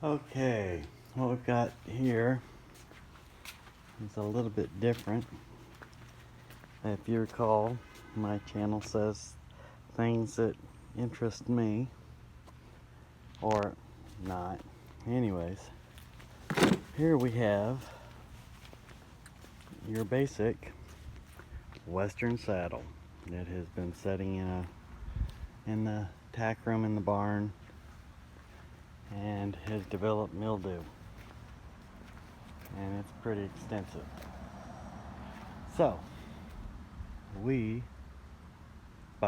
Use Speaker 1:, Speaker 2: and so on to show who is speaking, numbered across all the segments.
Speaker 1: Okay, what we've got here is a little bit different. If you recall, my channel says things that interest me or not. Anyways, here we have your basic Western saddle that has been setting in the tack room in the barn and has developed mildew, and it's pretty extensive. So by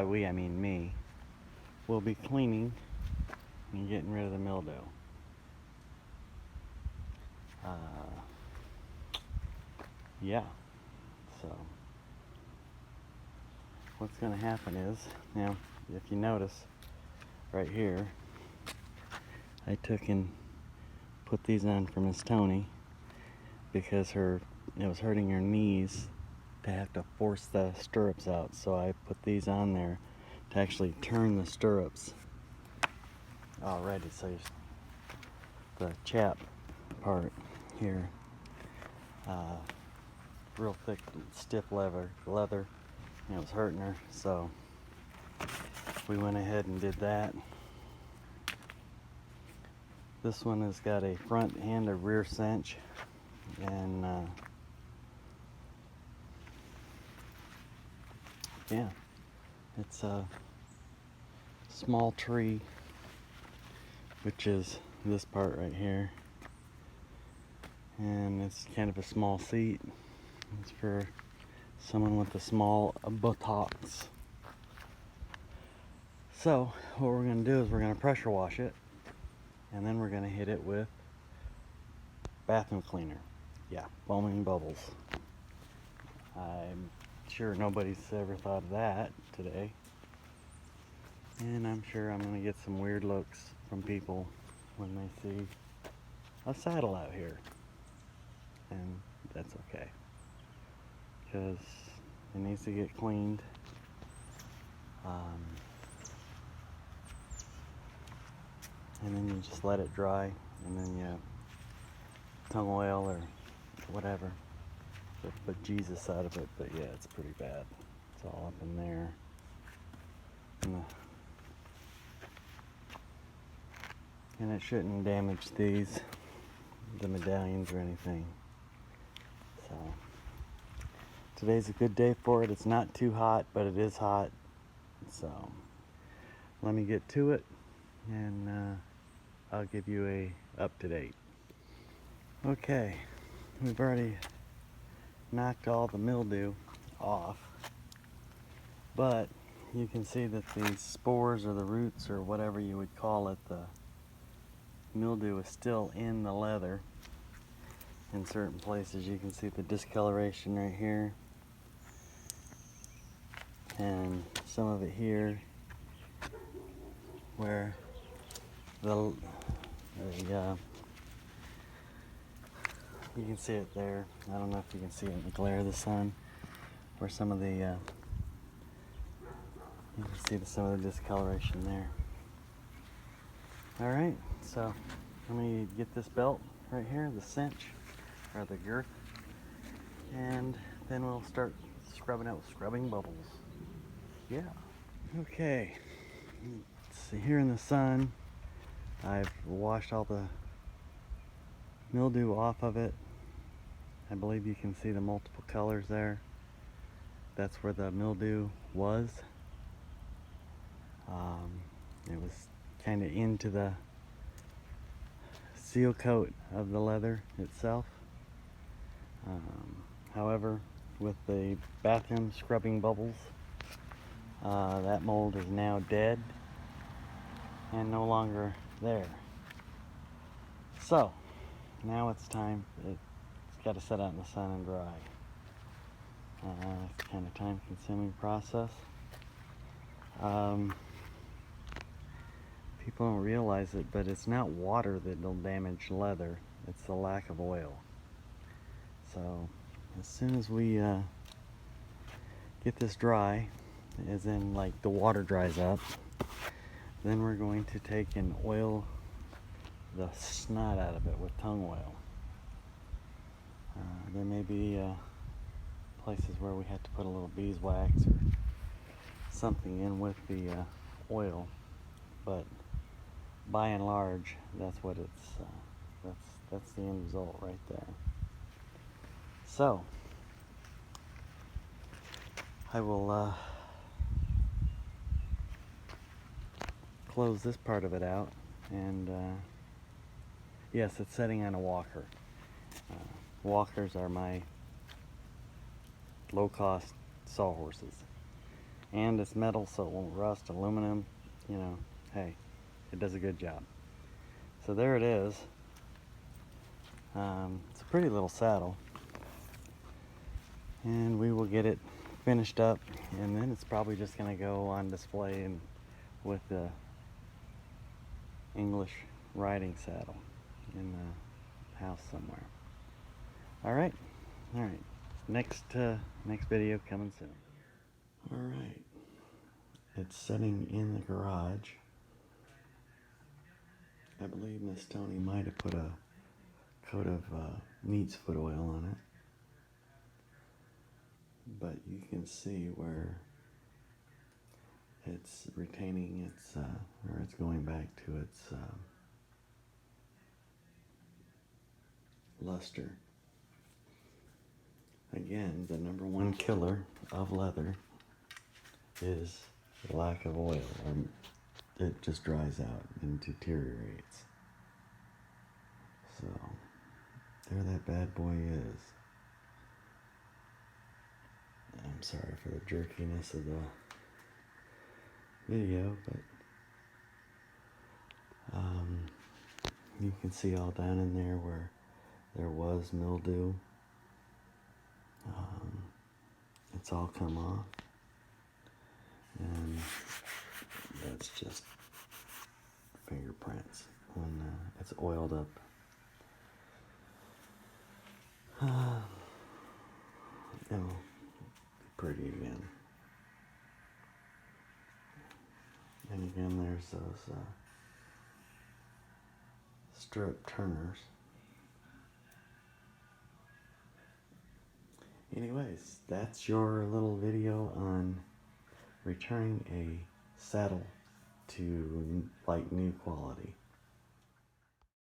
Speaker 1: we I mean me, will be cleaning and getting rid of the mildew. Yeah, so what's going to happen is, now if you notice right here, I took and put these on for Miss Tony because it was hurting her knees to have to force the stirrups out, so I put these on there to actually turn the stirrups already. So the chap part here, real thick, stiff leather, and it was hurting her, so we went ahead and did that. This one has got a front and a rear cinch, and yeah, it's a small tree, which is this part right here, and it's kind of a small seat. It's for someone with a small buttocks. So what we're going to do is we're going to pressure wash it, and then we're going to hit it with bathroom cleaner. Yeah, foaming bubbles. I'm sure nobody's ever thought of that today, and I'm sure I'm going to get some weird looks from people when they see a saddle out here, and that's okay, because it needs to get cleaned. And then you just let it dry, and then you tongue oil or whatever, but Jesus out of it. But yeah, it's pretty bad. It's all up in there. And it shouldn't damage the medallions or anything. So today's a good day for it. It's not too hot, but it is hot. So let me get to it, and I'll give you a up-to-date. Okay, we've already knocked all the mildew off, but you can see that the spores or the roots or whatever you would call it, the mildew is still in the leather in certain places. You can see the discoloration right here, and some of it here where you can see it there. I don't know if you can see it in the glare of the sun, where some of you can see some of the discoloration there. Alright, so let me get this belt right here, the cinch, or the girth, and then we'll start scrubbing out with scrubbing bubbles. Yeah. Okay, so here in the sun, I've washed all the mildew off of it. I believe you can see the multiple colors there. That's where the mildew was. It was kind of into the seal coat of the leather itself. However, with the bathroom scrubbing bubbles, that mold is now dead and no longer there. So now it's time. It's got to set out in the sun and dry. It's kind of time-consuming process. People don't realize it, but it's not water that'll damage leather. It's the lack of oil. So as soon as we get this dry, as in like the water dries up, then we're going to take and oil the snot out of it with tongue oil. There may be places where we have to put a little beeswax or something in with the oil, but by and large, that's what it's. That's the end result right there. So I will close this part of it out, and yes, it's setting on a walker. Walkers are my low-cost sawhorses, and it's metal, so it won't rust. Aluminum, you know, hey, it does a good job. So there it is. It's a pretty little saddle, and we will get it finished up, and then it's probably just going to go on display and with the English riding saddle in the house somewhere. All right. Next video coming soon. All right. It's sitting in the garage. I believe Miss Tony might have put a coat of neat's foot oil on it, but you can see where it's retaining its, or it's going back to its luster. Again, the number one killer of leather is the lack of oil. It just dries out and deteriorates. So, there that bad boy is. I'm sorry for the jerkiness of the video, but you can see all down in there where there was mildew. It's all come off, and that's just fingerprints when it's oiled up. It'll be pretty again. And again, there's those strip turners. Anyways, that's your little video on returning a saddle to like new quality.